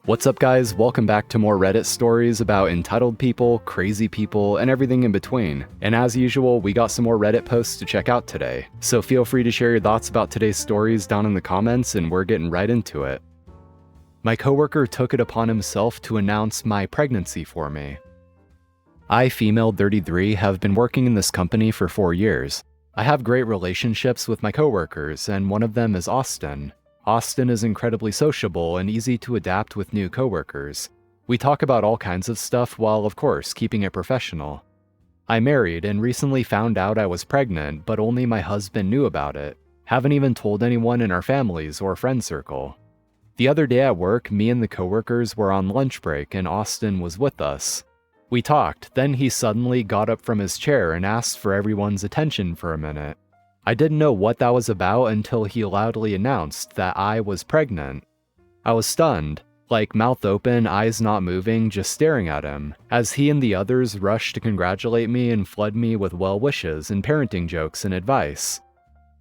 What's up, guys? Welcome back to more Reddit stories about entitled people, crazy people, and everything in between. And as usual, we got some more Reddit posts to check out today. So feel free to share your thoughts about today's stories down in the comments, and we're getting right into it. My coworker took it upon himself to announce my pregnancy for me. I, female 33, have been working in this company for 4 years. I have great relationships with my coworkers, and one of them is Austin. Austin is incredibly sociable and easy to adapt with new coworkers. We talk about all kinds of stuff while, of course, keeping it professional. I married and recently found out I was pregnant, but only my husband knew about it. Haven't even told anyone in our families or friend circle. The other day at work, me and the coworkers were on lunch break and Austin was with us. We talked, then he suddenly got up from his chair and asked for everyone's attention for a minute. I didn't know what that was about until he loudly announced that I was pregnant. I was stunned, like mouth open, eyes not moving, just staring at him, as he and the others rushed to congratulate me and flood me with well wishes and parenting jokes and advice.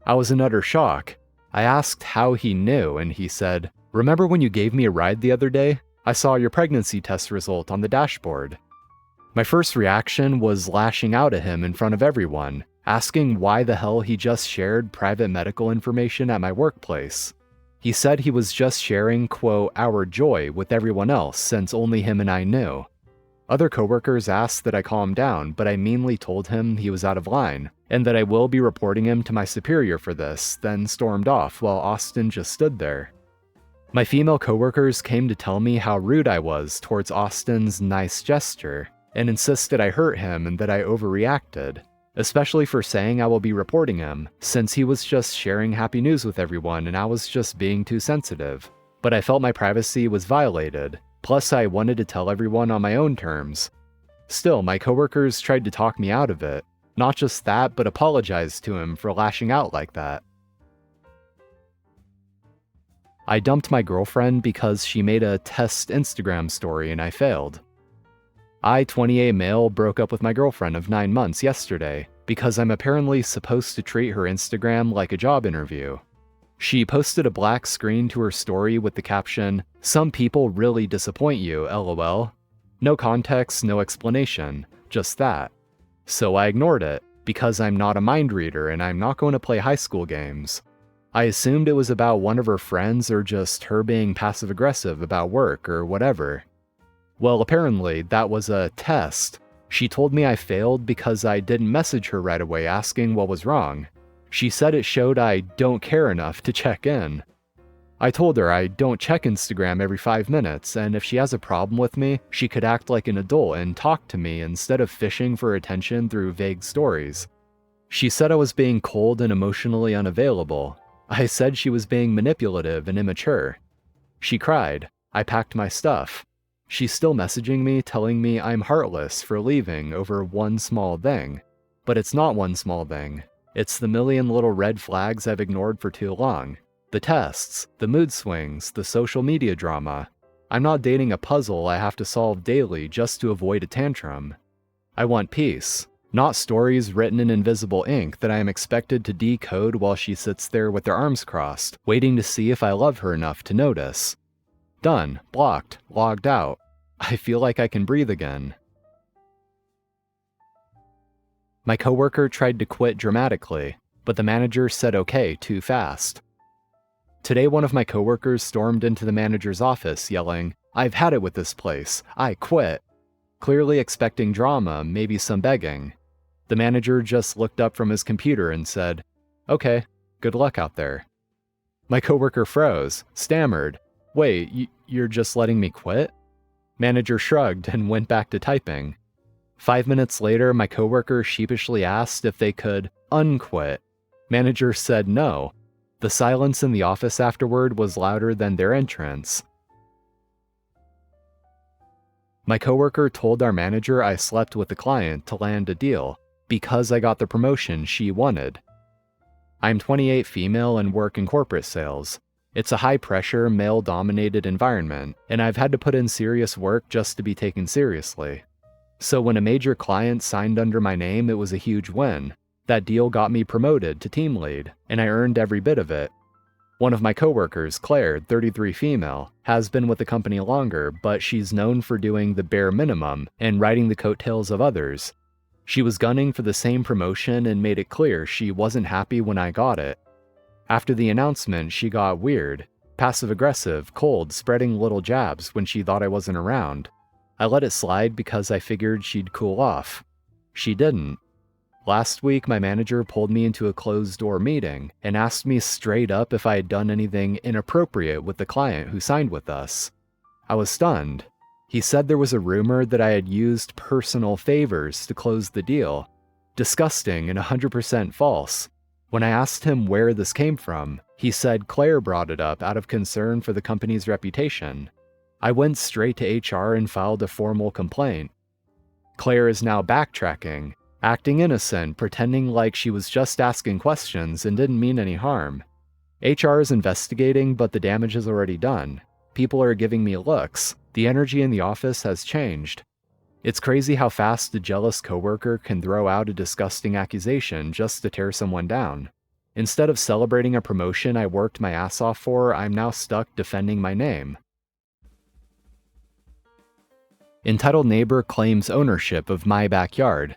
I was in utter shock. I asked how he knew, and he said, "Remember when you gave me a ride the other day? I saw your pregnancy test result on the dashboard." My first reaction was lashing out at him in front of everyone, asking why the hell he just shared private medical information at my workplace. He said he was just sharing, quote, our joy with everyone else since only him and I knew. Other coworkers asked that I calm down, but I meanly told him he was out of line, and that I will be reporting him to my superior for this, then stormed off while Austin just stood there. My female coworkers came to tell me how rude I was towards Austin's nice gesture, and insisted I hurt him and that I overreacted. Especially for saying I will be reporting him, since he was just sharing happy news with everyone and I was just being too sensitive. But I felt my privacy was violated, plus I wanted to tell everyone on my own terms. Still, my coworkers tried to talk me out of it. Not just that, but apologized to him for lashing out like that. I dumped my girlfriend because she made a test Instagram story and I failed. I, 28 male, broke up with my girlfriend of 9 months yesterday because I'm apparently supposed to treat her Instagram like a job interview. She posted a black screen to her story with the caption, "Some people really disappoint you, lol." No context, no explanation, just that. So I ignored it, because I'm not a mind reader and I'm not going to play high school games. I assumed it was about one of her friends or just her being passive-aggressive about work or whatever. Well, apparently, that was a test. She told me I failed because I didn't message her right away asking what was wrong. She said it showed I don't care enough to check in. I told her I don't check Instagram every 5 minutes, and if she has a problem with me, she could act like an adult and talk to me instead of fishing for attention through vague stories. She said I was being cold and emotionally unavailable. I said she was being manipulative and immature. She cried. I packed my stuff. She's still messaging me, telling me I'm heartless for leaving over one small thing. But it's not one small thing. It's the million little red flags I've ignored for too long. The tests, the mood swings, the social media drama. I'm not dating a puzzle I have to solve daily just to avoid a tantrum. I want peace, not stories written in invisible ink that I am expected to decode while she sits there with her arms crossed, waiting to see if I love her enough to notice. Done, blocked, logged out. I feel like I can breathe again. My coworker tried to quit dramatically, but the manager said okay too fast. Today one of my coworkers stormed into the manager's office yelling, "I've had it with this place, I quit," clearly expecting drama, maybe some begging. The manager just looked up from his computer and said, "Okay, good luck out there." My coworker froze, stammered, "Wait, you're just letting me quit?" Manager shrugged and went back to typing. 5 minutes later, my coworker sheepishly asked if they could unquit. Manager said no. The silence in the office afterward was louder than their entrance. My coworker told our manager I slept with the client to land a deal because I got the promotion she wanted. I'm 28 female and work in corporate sales. It's a high-pressure, male-dominated environment, and I've had to put in serious work just to be taken seriously. So when a major client signed under my name, it was a huge win. That deal got me promoted to team lead, and I earned every bit of it. One of my coworkers, Claire, 33 female, has been with the company longer, but she's known for doing the bare minimum and riding the coattails of others. She was gunning for the same promotion and made it clear she wasn't happy when I got it. After the announcement, she got weird, passive-aggressive, cold, spreading little jabs when she thought I wasn't around. I let it slide because I figured she'd cool off. She didn't. Last week, my manager pulled me into a closed-door meeting and asked me straight up if I had done anything inappropriate with the client who signed with us. I was stunned. He said there was a rumor that I had used personal favors to close the deal. Disgusting and 100% false. When I asked him where this came from, he said Claire brought it up out of concern for the company's reputation. I went straight to HR and filed a formal complaint. Claire is now backtracking, acting innocent, pretending like she was just asking questions and didn't mean any harm. HR is investigating, but the damage is already done. People are giving me looks. The energy in the office has changed. It's crazy how fast a jealous coworker can throw out a disgusting accusation just to tear someone down. Instead of celebrating a promotion I worked my ass off for, I'm now stuck defending my name. Entitled neighbor claims ownership of my backyard.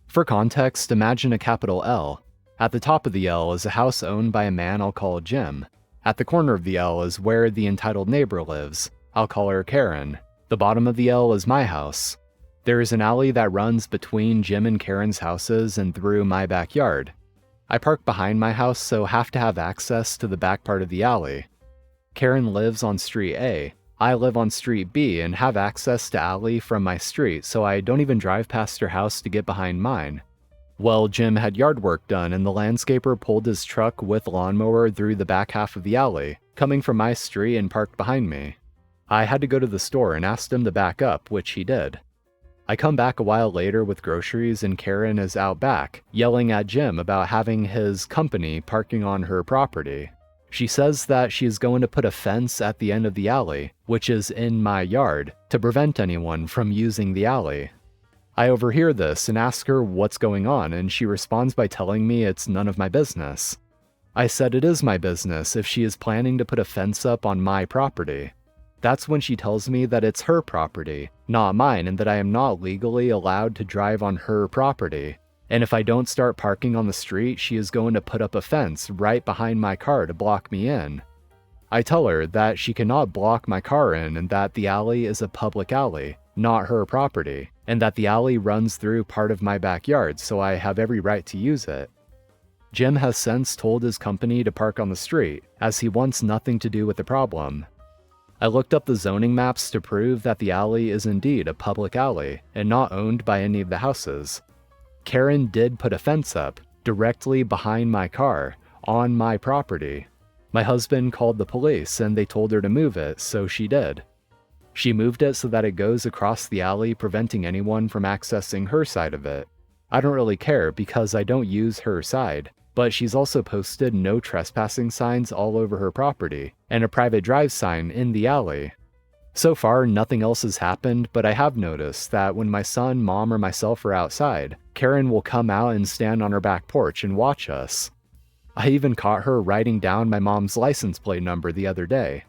For context, imagine a capital L. At the top of the L is a house owned by a man I'll call Jim. At the corner of the L is where the entitled neighbor lives. I'll call her Karen. The bottom of the L is my house. There is an alley that runs between Jim and Karen's houses and through my backyard. I park behind my house, so have to have access to the back part of the alley. Karen lives on Street A. I live on Street B and have access to alley from my street, so I don't even drive past her house to get behind mine. Well, Jim had yard work done and the landscaper pulled his truck with lawnmower through the back half of the alley, coming from my street and parked behind me. I had to go to the store and asked him to back up, which he did. I come back a while later with groceries and Karen is out back, yelling at Jim about having his company parking on her property. She says that she is going to put a fence at the end of the alley, which is in my yard, to prevent anyone from using the alley. I overhear this and ask her what's going on, and she responds by telling me it's none of my business. I said it is my business if she is planning to put a fence up on my property. That's when she tells me that it's her property, not mine, and that I am not legally allowed to drive on her property. And if I don't start parking on the street, she is going to put up a fence right behind my car to block me in. I tell her that she cannot block my car in and that the alley is a public alley, not her property, and that the alley runs through part of my backyard, so I have every right to use it. Jim has since told his company to park on the street, as he wants nothing to do with the problem. I looked up the zoning maps to prove that the alley is indeed a public alley and not owned by any of the houses. Karen did put a fence up, directly behind my car, on my property. My husband called the police and they told her to move it, so she did. She moved it so that it goes across the alley, preventing anyone from accessing her side of it. I don't really care because I don't use her side, but she's also posted no trespassing signs all over her property, and a private drive sign in the alley. So far, nothing else has happened, but I have noticed that when my son, mom, or myself are outside, Karen will come out and stand on her back porch and watch us. I even caught her writing down my mom's license plate number the other day.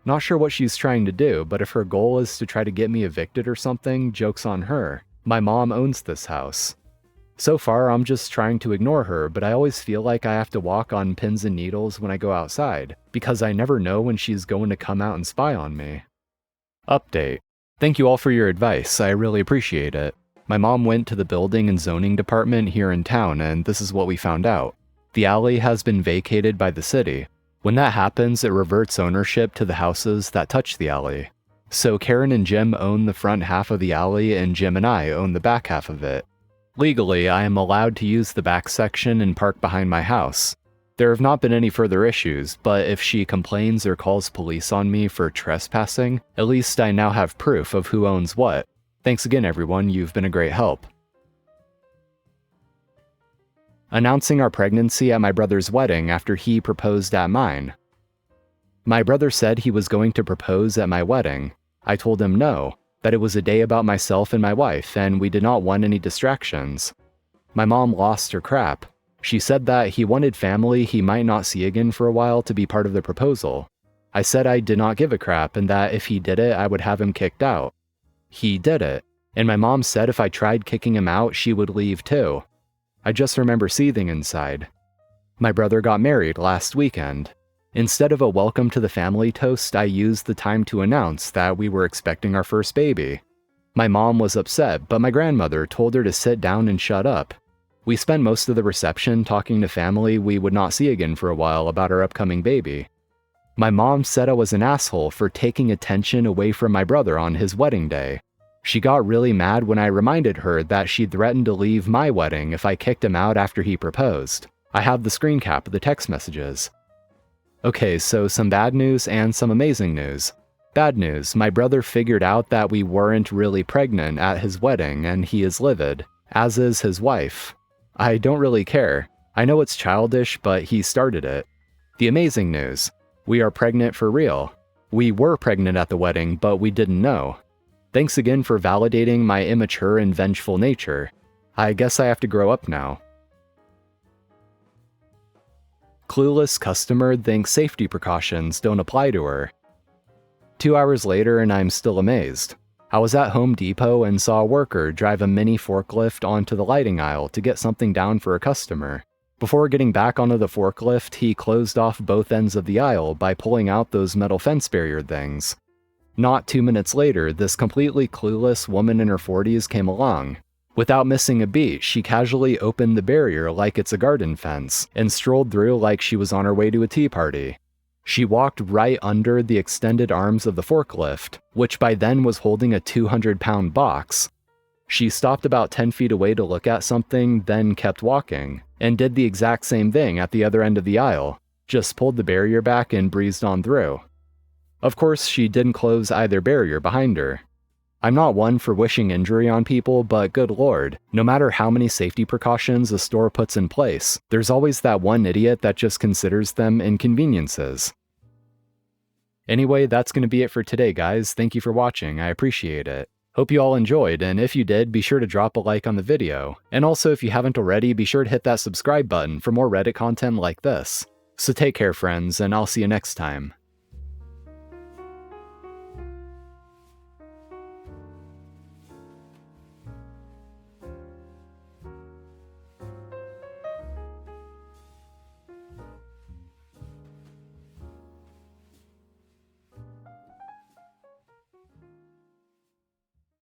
Not sure what she's trying to do, but if her goal is to try to get me evicted or something, joke's on her. My mom owns this house. So far, I'm just trying to ignore her, but I always feel like I have to walk on pins and needles when I go outside, because I never know when she's going to come out and spy on me. Update. Thank you all for your advice, I really appreciate it. My mom went to the building and zoning department here in town, and this is what we found out. The alley has been vacated by the city. When that happens, it reverts ownership to the houses that touch the alley. So Karen and Jim own the front half of the alley, and Jim and I own the back half of it. Legally, I am allowed to use the back section and park behind my house. There have not been any further issues, but if she complains or calls police on me for trespassing, at least I now have proof of who owns what. Thanks again, everyone, you've been a great help. Announcing our pregnancy at my brother's wedding after he proposed at mine. My brother said he was going to propose at my wedding. I told him no, that it was a day about myself and my wife, and we did not want any distractions. My mom lost her crap. She said that he wanted family he might not see again for a while to be part of the proposal. I said I did not give a crap and that if he did it, I would have him kicked out. He did it, and my mom said if I tried kicking him out, she would leave too. I just remember seething inside. My brother got married last weekend. Instead of a welcome to the family toast, I used the time to announce that we were expecting our first baby. My mom was upset, but my grandmother told her to sit down and shut up. We spent most of the reception talking to family we would not see again for a while about our upcoming baby. My mom said I was an asshole for taking attention away from my brother on his wedding day. She got really mad when I reminded her that she threatened to leave my wedding if I kicked him out after he proposed. I have the screen cap of the text messages. Okay, so some bad news and some amazing news. Bad news, my brother figured out that we weren't really pregnant at his wedding and he is livid, as is his wife. I don't really care. I know it's childish, but he started it. The amazing news, we are pregnant for real. We were pregnant at the wedding, but we didn't know. Thanks again for validating my immature and vengeful nature. I guess I have to grow up now. Clueless customer thinks safety precautions don't apply to her. 2 hours later and I'm still amazed. I was at Home Depot and saw a worker drive a mini forklift onto the lighting aisle to get something down for a customer. Before getting back onto the forklift, he closed off both ends of the aisle by pulling out those metal fence barrier things. Not 2 minutes later, this completely clueless woman in her 40s came along. Without missing a beat, she casually opened the barrier like it's a garden fence and strolled through like she was on her way to a tea party. She walked right under the extended arms of the forklift, which by then was holding a 200-pound box. She stopped about 10 feet away to look at something, then kept walking, and did the exact same thing at the other end of the aisle, just pulled the barrier back and breezed on through. Of course, she didn't close either barrier behind her. I'm not one for wishing injury on people, but good lord, no matter how many safety precautions a store puts in place, there's always that one idiot that just considers them inconveniences. Anyway, that's going to be it for today, guys. Thank you for watching. I appreciate it. Hope you all enjoyed, and if you did, be sure to drop a like on the video. And also, if you haven't already, be sure to hit that subscribe button for more Reddit content like this. So take care, friends, and I'll see you next time.